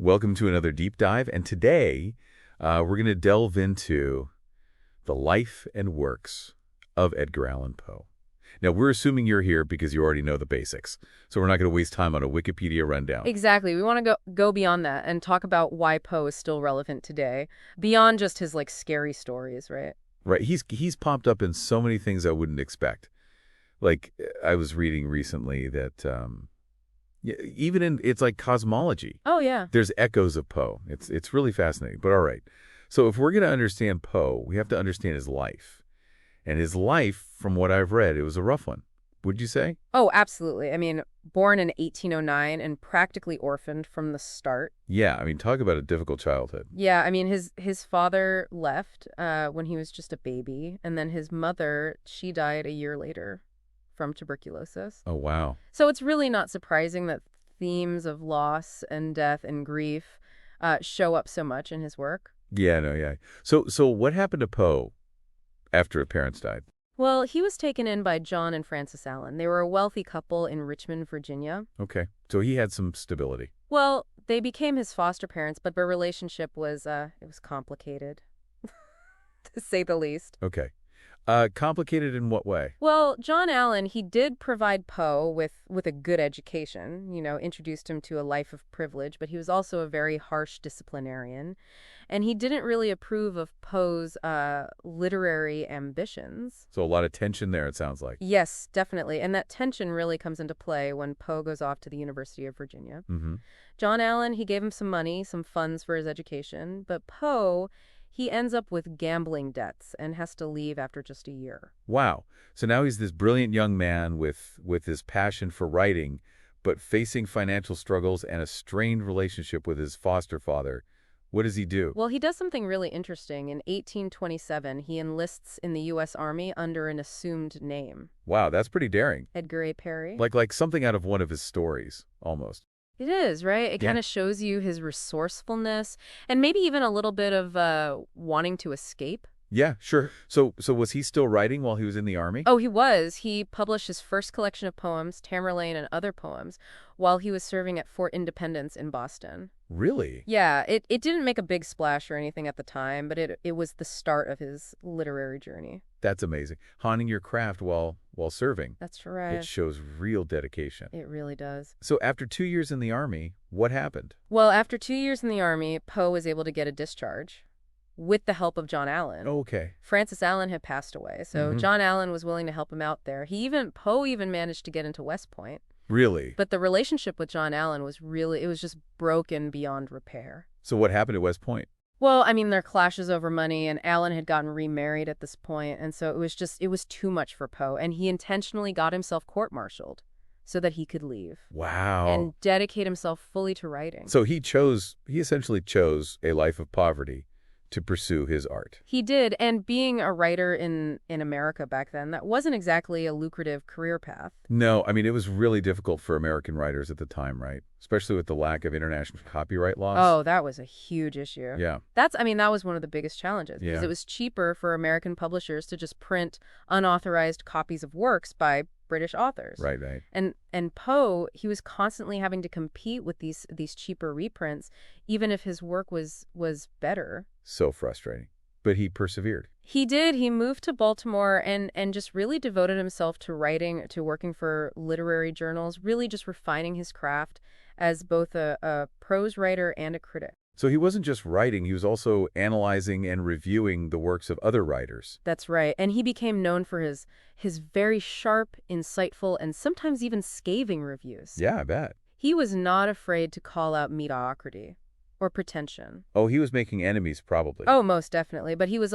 Welcome to another deep dive, and today we're going to delve into the life and works of Edgar Allan Poe. Now, we're assuming you're here because you already know the basics, so we're not going to waste time on a Wikipedia rundown. Exactly. We want to go beyond that and talk about why Poe is still relevant today, beyond just his scary stories, right? Right, he's popped up in so many things I wouldn't expect. Like, I was reading recently that even in, it's like cosmology. Oh, yeah. There's echoes of Poe. It's really fascinating. But all right. So if we're going to understand Poe, we have to understand his life. And his life, from what I've read, it was a rough one. Would you say? Oh, absolutely. I mean, born in 1809 and practically orphaned from the start. Yeah, talk about a difficult childhood. Yeah, I mean, his father left when he was just a baby, and then his mother, she died a year later from tuberculosis. Oh, wow. So it's really not surprising that themes of loss and death and grief show up so much in his work. Yeah, no, yeah. So what happened to Poe after his parents died? Well, he was taken in by John and Frances Allan. They were a wealthy couple in Richmond, Virginia. Okay, so he had some stability. Well, they became his foster parents, but their relationship was complicated, to say the least. Okay. Complicated in what way? Well, John Allan, he did provide Poe with a good education, introduced him to a life of privilege, but he was also a very harsh disciplinarian. And he didn't really approve of Poe's literary ambitions. So a lot of tension there, it sounds like. Yes, definitely. And that tension really comes into play when Poe goes off to the University of Virginia. Mm-hmm. John Allan, he gave him some money, some funds for his education, but Poe, he ends up with gambling debts and has to leave after just a year. Wow. So now he's this brilliant young man with his passion for writing, but facing financial struggles and a strained relationship with his foster father. What does he do? Well, he does something really interesting. In 1827, he enlists in the U.S. Army under an assumed name. Wow, that's pretty daring. Edgar A. Perry. Like something out of one of his stories, almost. It is, right? It kind of shows you his resourcefulness and maybe even a little bit of wanting to escape. Yeah, sure. So was he still writing while he was in the Army? Oh, he was. He published his first collection of poems, Tamerlane and Other Poems, while he was serving at Fort Independence in Boston. Really? Yeah, it didn't make a big splash or anything at the time, but it was the start of his literary journey. That's amazing. Honing your craft while serving. That's right. It shows real dedication. It really does. So after 2 years in the Army, what happened? Well, after 2 years in the Army, Poe was able to get a discharge with the help of John Allan. Oh, okay. Frances Allan had passed away, so John Allan was willing to help him out there. Poe even managed to get into West Point. Really? But the relationship with John Allan was it was just broken beyond repair. So what happened at West Point? Well, there are clashes over money, and Allan had gotten remarried at this point, and so it was too much for Poe, and he intentionally got himself court-martialed so that he could leave. Wow. And dedicate himself fully to writing. So he essentially chose a life of poverty to pursue his art. He did, and being a writer in America back then, that wasn't exactly a lucrative career path. No, it was really difficult for American writers at the time, right? Especially with the lack of international copyright laws. Oh, that was a huge issue. Yeah. That was one of the biggest challenges, because it was cheaper for American publishers to just print unauthorized copies of works by British authors. Right, right. And Poe, he was constantly having to compete with these cheaper reprints, even if his work was better. So frustrating. But he persevered. He did. He moved to Baltimore and just really devoted himself to writing, to working for literary journals, really just refining his craft as both a prose writer and a critic. So he wasn't just writing, he was also analyzing and reviewing the works of other writers. That's right. And he became known for his very sharp, insightful, and sometimes even scathing reviews. Yeah, I bet. He was not afraid to call out mediocrity or pretension. Oh, he was making enemies, probably. Oh, most definitely. But he was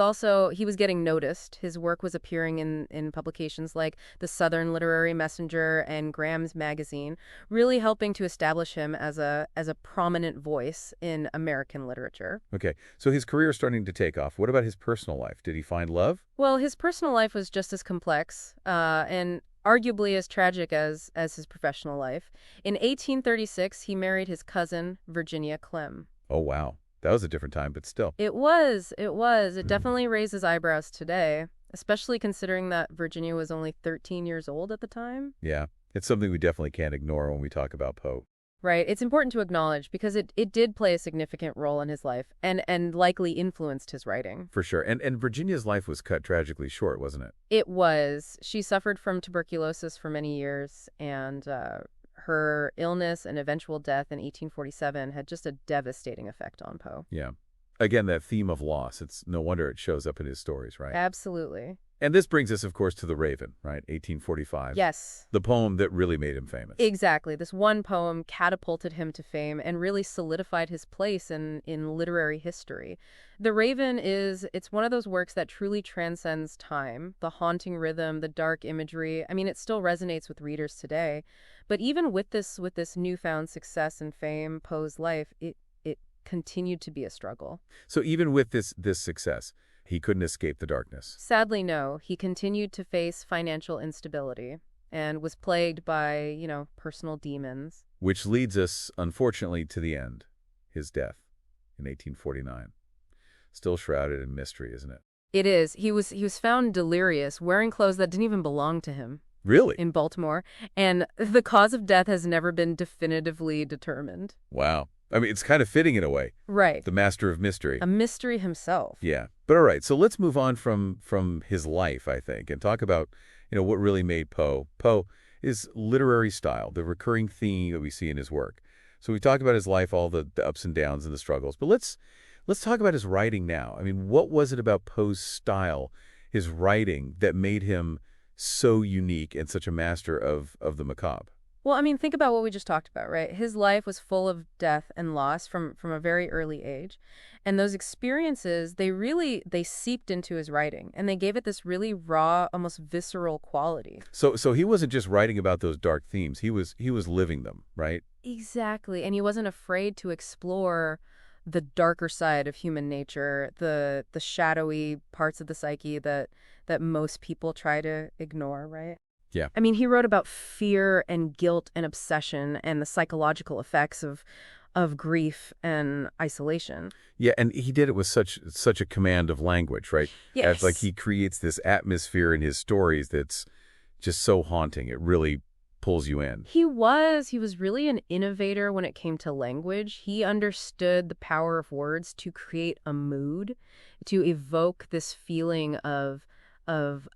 getting noticed. His work was appearing in publications like the Southern Literary Messenger and Graham's Magazine, really helping to establish him as a prominent voice in American literature. Okay, so his career is starting to take off. What about his personal life? Did he find love? Well, his personal life was just as complex, and arguably as tragic as his professional life. In 1836, he married his cousin, Virginia Clem. Oh, wow. That was a different time, but still. It was. It definitely raises eyebrows today, especially considering that Virginia was only 13 years old at the time. Yeah, it's something we definitely can't ignore when we talk about Poe. Right. It's important to acknowledge because it did play a significant role in his life and likely influenced his writing. For sure. And Virginia's life was cut tragically short, wasn't it? It was. She suffered from tuberculosis for many years, and her illness and eventual death in 1847 had just a devastating effect on Poe. Yeah. Again, that theme of loss. It's no wonder it shows up in his stories, right? Absolutely. And this brings us, of course, to The Raven, right? 1845. Yes. The poem that really made him famous. Exactly. This one poem catapulted him to fame and really solidified his place in literary history. The Raven it's one of those works that truly transcends time. The haunting rhythm, the dark imagery, I mean, it still resonates with readers today. But even with this newfound success and fame, Poe's life, it continued to be a struggle. So even with this success, he couldn't escape the darkness. Sadly, no. He continued to face financial instability and was plagued by, personal demons. Which leads us, unfortunately, to the end, his death in 1849. Still shrouded in mystery, isn't it? It is. He was found delirious, wearing clothes that didn't even belong to him. Really? In Baltimore. And the cause of death has never been definitively determined. Wow. I mean, it's kind of fitting in a way. Right. The master of mystery. A mystery himself. Yeah. But all right, so let's move on from his life, I think, and talk about, what really made Poe. Poe is literary style, the recurring theme that we see in his work. So we talk about his life, all the ups and downs and the struggles. But let's talk about his writing now. I mean, what was it about Poe's style, his writing, that made him so unique and such a master of the macabre? Well, I mean, think about what we just talked about, right? His life was full of death and loss from a very early age. And those experiences, they seeped into his writing, and they gave it this really raw, almost visceral quality. So he wasn't just writing about those dark themes. He was living them, right? Exactly. And he wasn't afraid to explore the darker side of human nature, the shadowy parts of the psyche that most people try to ignore, right? Yeah. I mean, he wrote about fear and guilt and obsession and the psychological effects of grief and isolation. Yeah, and he did it with such a command of language, right? Yes. It's like he creates this atmosphere in his stories that's just so haunting. It really pulls you in. He was really an innovator when it came to language. He understood the power of words to create a mood, to evoke this feeling of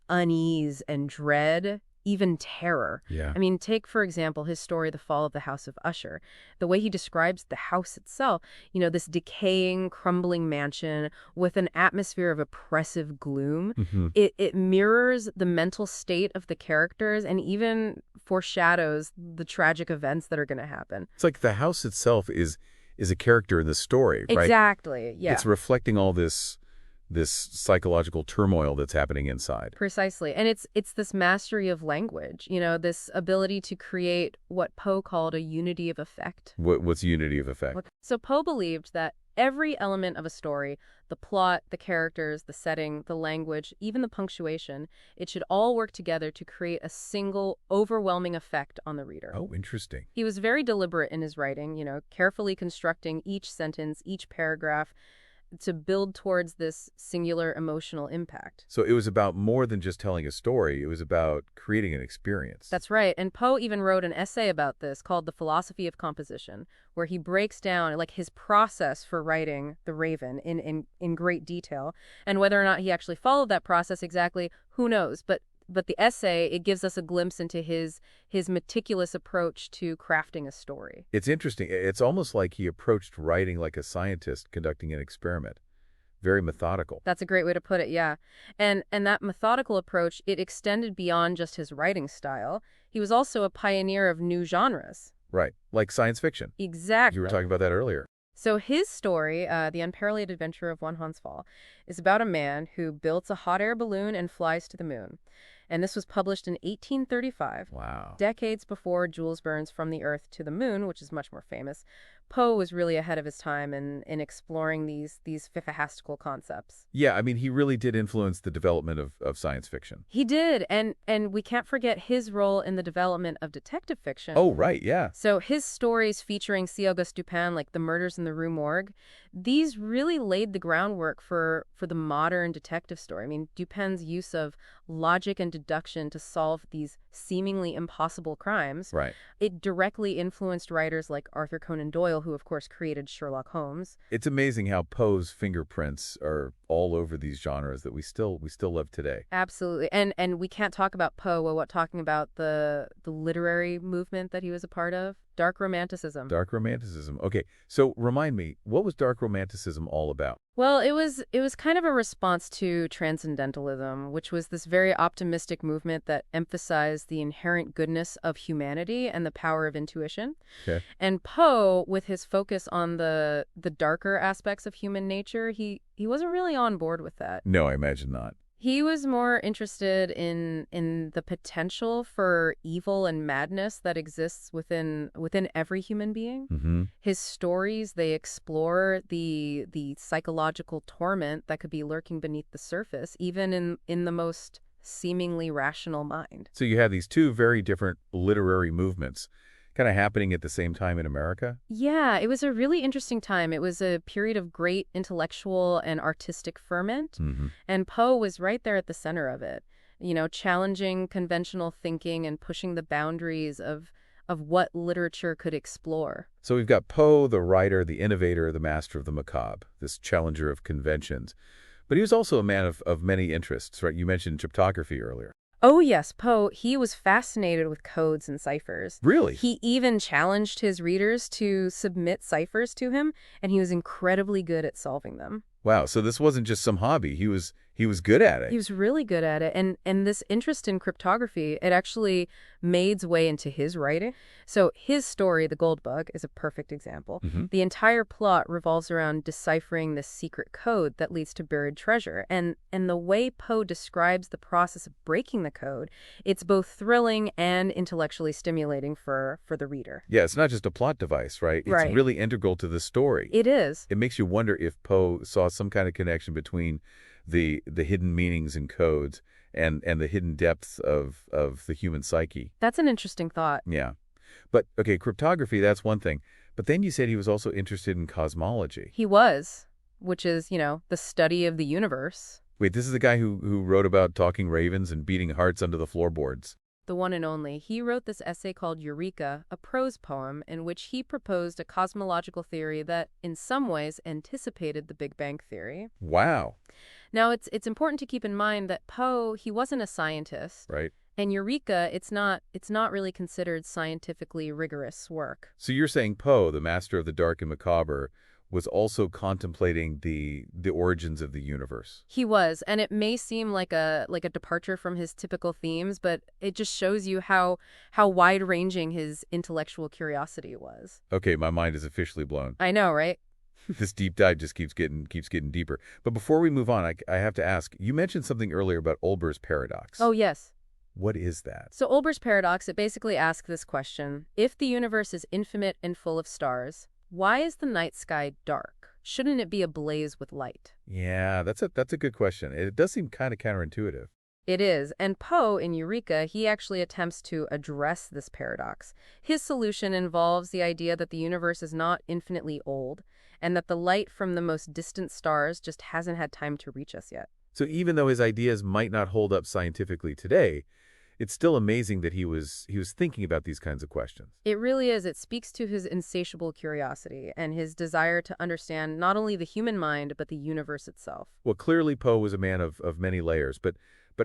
unease and dread, even terror. Yeah. I mean, take, for example, his story, The Fall of the House of Usher. The way he describes the house itself, this decaying, crumbling mansion with an atmosphere of oppressive gloom. Mm-hmm. It mirrors the mental state of the characters and even foreshadows the tragic events that are going to happen. It's like the house itself is a character in the story, right? Exactly, yeah. It's reflecting all this psychological turmoil that's happening inside. Precisely. And it's this mastery of language, this ability to create what Poe called a unity of effect. What's unity of effect? So Poe believed that every element of a story, the plot, the characters, the setting, the language, even the punctuation, it should all work together to create a single, overwhelming effect on the reader. Oh, interesting. He was very deliberate in his writing, carefully constructing each sentence, each paragraph, to build towards this singular emotional impact. So it was about more than just telling a story. It was about creating an experience. That's right. And Poe even wrote an essay about this called The Philosophy of Composition, where he breaks down his process for writing The Raven in great detail. And whether or not he actually followed that process exactly, who knows? But the essay, it gives us a glimpse into his meticulous approach to crafting a story. It's interesting. It's almost like he approached writing like a scientist conducting an experiment. Very methodical. That's a great way to put it, yeah. And that methodical approach, it extended beyond just his writing style. He was also a pioneer of new genres. Right. Like science fiction. Exactly. You were talking about that earlier. So his story, The Unparalleled Adventure of One Hans Pfaall, is about a man who builds a hot air balloon and flies to the moon. And this was published in 1835. Wow. Decades before Jules Verne's From the Earth to the Moon, which is much more famous. Poe was really ahead of his time in exploring these fantastical concepts. Yeah, I mean, he really did influence the development of science fiction. He did, and we can't forget his role in the development of detective fiction. Oh, right, yeah. So his stories featuring C. Auguste Dupin, like The Murders in the Rue Morgue, these really laid the groundwork for the modern detective story. I mean, Dupin's use of logic and deduction to solve these seemingly impossible crimes, Right. it directly influenced writers like Arthur Conan Doyle, who of course created Sherlock Holmes. It's amazing how Poe's fingerprints are all over these genres that we still love today. Absolutely. And we can't talk about Poe without talking about the literary movement that he was a part of, dark romanticism. Dark romanticism. Okay, so remind me, what was dark romanticism all about? Well, it was kind of a response to transcendentalism, which was this very optimistic movement that emphasized the inherent goodness of humanity and the power of intuition. Okay. And Poe, with his focus on the darker aspects of human nature, he wasn't really on board with that. No, I imagine not. He was more interested in the potential for evil and madness that exists within every human being. Mm-hmm. His stories, they explore the psychological torment that could be lurking beneath the surface, even in the most seemingly rational mind. So you have these two very different literary movements kind of happening at the same time in America? Yeah, it was a really interesting time. It was a period of great intellectual and artistic ferment, Mm-hmm. and Poe was right there at the center of it, challenging conventional thinking and pushing the boundaries of what literature could explore. So we've got Poe, the writer, the innovator, the master of the macabre, this challenger of conventions. But he was also a man of many interests, right? You mentioned cryptography earlier. Oh, yes, Poe, he was fascinated with codes and ciphers. Really? He even challenged his readers to submit ciphers to him, and he was incredibly good at solving them. Wow, so this wasn't just some hobby. He was good at it. He was really good at it. And this interest in cryptography, it actually made its way into his writing. So his story, The Gold Bug, is a perfect example. Mm-hmm. The entire plot revolves around deciphering this secret code that leads to buried treasure. And the way Poe describes the process of breaking the code, it's both thrilling and intellectually stimulating for the reader. Yeah, it's not just a plot device, right? It's Right. really integral to the story. It is. It makes you wonder if Poe saw some kind of connection between the hidden meanings and codes and the hidden depths of the human psyche. That's an interesting thought. Yeah. But, okay, cryptography, that's one thing. But then you said he was also interested in cosmology. He was, which is, the study of the universe. Wait, this is the guy who wrote about talking ravens and beating hearts under the floorboards. The one and only. He wrote this essay called Eureka, a prose poem in which he proposed a cosmological theory that, in some ways, anticipated the Big Bang Theory. Wow. Now, it's important to keep in mind that Poe, he wasn't a scientist, Right. and Eureka, it's not really considered scientifically rigorous work. So you're saying Poe, the master of the dark and macabre, was also contemplating the origins of the universe. He was, and it may seem like a departure from his typical themes, but it just shows you how wide-ranging his intellectual curiosity was. Okay, my mind is officially blown. I know, right? This deep dive just keeps getting deeper. But before we move on, I have to ask, you mentioned something earlier about Olber's paradox. Oh, yes. What is that? So Olber's paradox, it basically asks this question: if the universe is infinite and full of stars, why is the night sky dark? Shouldn't it be ablaze with light? Yeah, that's a good question. It does seem kind of counterintuitive. It is, and Poe in Eureka, he actually attempts to address this paradox. His solution involves the idea that the universe is not infinitely old, and that the light from the most distant stars just hasn't had time to reach us yet. So even though his ideas might not hold up scientifically today, it's still amazing that he was thinking about these kinds of questions. It really is. It speaks to his insatiable curiosity and his desire to understand not only the human mind, but the universe itself. Well, clearly Poe was a man of many layers, but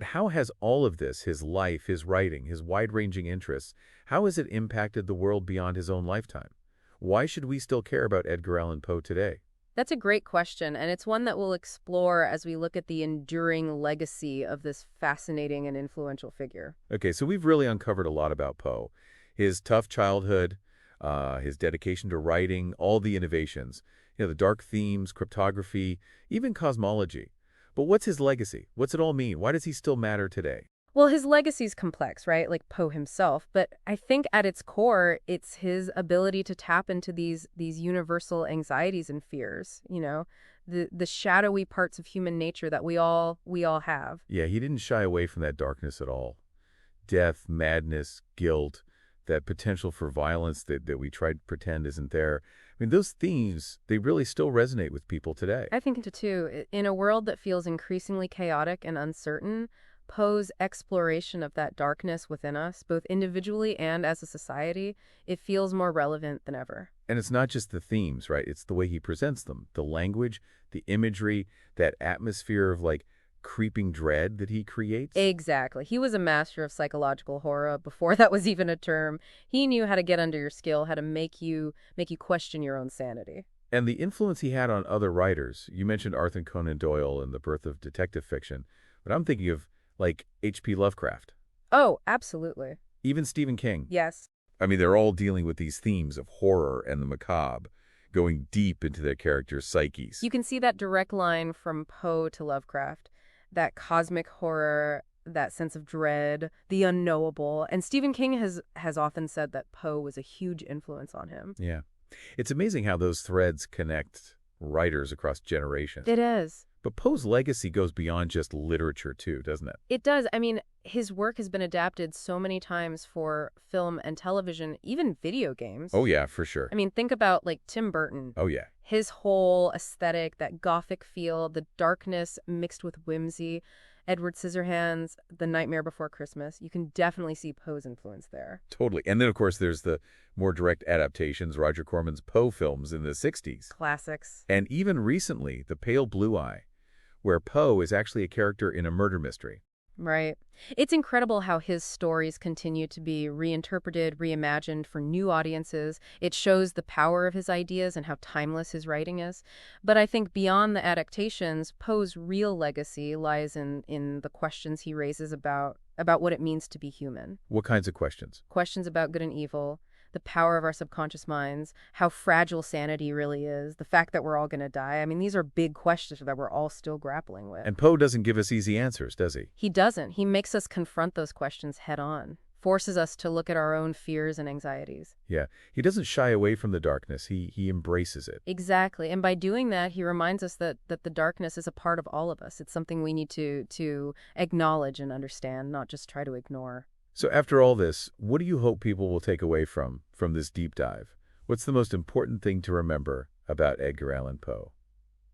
how has all of this, his life, his writing, his wide-ranging interests, how has it impacted the world beyond his own lifetime? Why should we still care about Edgar Allan Poe today? That's a great question, and it's one that we'll explore as we look at the enduring legacy of this fascinating and influential figure. Okay, so we've really uncovered a lot about Poe. His tough childhood, his dedication to writing, all the innovations, the dark themes, cryptography, even cosmology. But what's his legacy? What's it all mean? Why does he still matter today? Well, his legacy's complex, right? Like Poe himself, but I think at its core, it's his ability to tap into these universal anxieties and fears, the shadowy parts of human nature that we all have. Yeah, he didn't shy away from that darkness at all. Death, madness, guilt, that potential for violence that we try to pretend isn't there. I mean, those themes, they really still resonate with people today. I think too, in a world that feels increasingly chaotic and uncertain, Poe's exploration of that darkness within us, both individually and as a society, it feels more relevant than ever. And it's not just the themes, right? It's the way he presents them, the language, the imagery, that atmosphere of like creeping dread that he creates. Exactly. He was a master of psychological horror before that was even a term. He knew how to get under your skin, how to make you question your own sanity. And the influence he had on other writers. You mentioned Arthur Conan Doyle and the birth of detective fiction, but I'm thinking of like H.P. Lovecraft, Oh, absolutely. even Stephen King. Yes. I mean, they're all dealing with these themes of horror and the macabre, going deep into their characters' psyches. You can see that direct line from Poe to Lovecraft, that cosmic horror, that sense of dread, the unknowable. And Stephen King has often said that Poe was a huge influence on him. Yeah. It's amazing how those threads connect writers across generations. It is. But Poe's legacy goes beyond just literature, too, doesn't it? It does. I mean, his work has been adapted so many times for film and television, even video games. Oh, yeah, for sure. I mean, think about like Tim Burton. Oh, yeah. His whole aesthetic, that gothic feel, the darkness mixed with whimsy. Edward Scissorhands, The Nightmare Before Christmas. You can definitely see Poe's influence there. Totally. And then, of course, there's the more direct adaptations, Roger Corman's Poe films in the 60s. Classics. And even recently, The Pale Blue Eye, where Poe is actually a character in a murder mystery. Right. It's incredible how his stories continue to be reinterpreted, reimagined for new audiences. It shows the power of his ideas and how timeless his writing is. But I think beyond the adaptations, Poe's real legacy lies in the questions he raises about what it means to be human. What kinds of questions? Questions about good and evil, the power of our subconscious minds, how fragile sanity really is, the fact that we're all going to die. I mean, these are big questions that we're all still grappling with. And Poe doesn't give us easy answers, does he? He doesn't. He makes us confront those questions head on, forces us to look at our own fears and anxieties. Yeah. He doesn't shy away from the darkness. He embraces it. Exactly. And by doing that, he reminds us that the darkness is a part of all of us. It's something we need to acknowledge and understand, not just try to ignore. So after all this, what do you hope people will take away from this deep dive? What's the most important thing to remember about Edgar Allan Poe?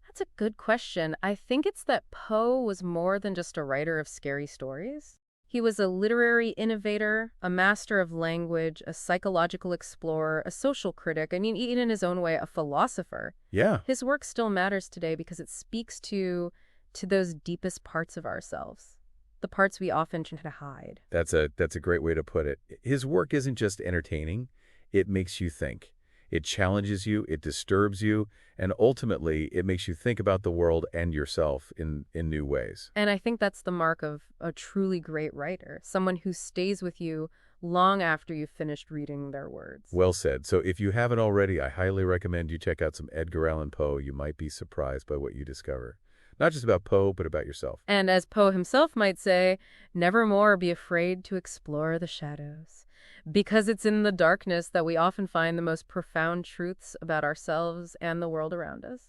That's a good question. I think it's that Poe was more than just a writer of scary stories. He was a literary innovator, a master of language, a psychological explorer, a social critic. I mean, even in his own way, a philosopher. Yeah. His work still matters today because it speaks to those deepest parts of ourselves, the parts we often try to hide. That's a great way to put it. His work isn't just entertaining, it makes you think. It challenges you, it disturbs you, and ultimately it makes you think about the world and yourself in new ways. And I think that's the mark of a truly great writer, someone who stays with you long after you've finished reading their words. Well said. So if you haven't already, I highly recommend you check out some Edgar Allan Poe. You might be surprised by what you discover. Not just about Poe, but about yourself. And as Poe himself might say, never more be afraid to explore the shadows, because it's in the darkness that we often find the most profound truths about ourselves and the world around us.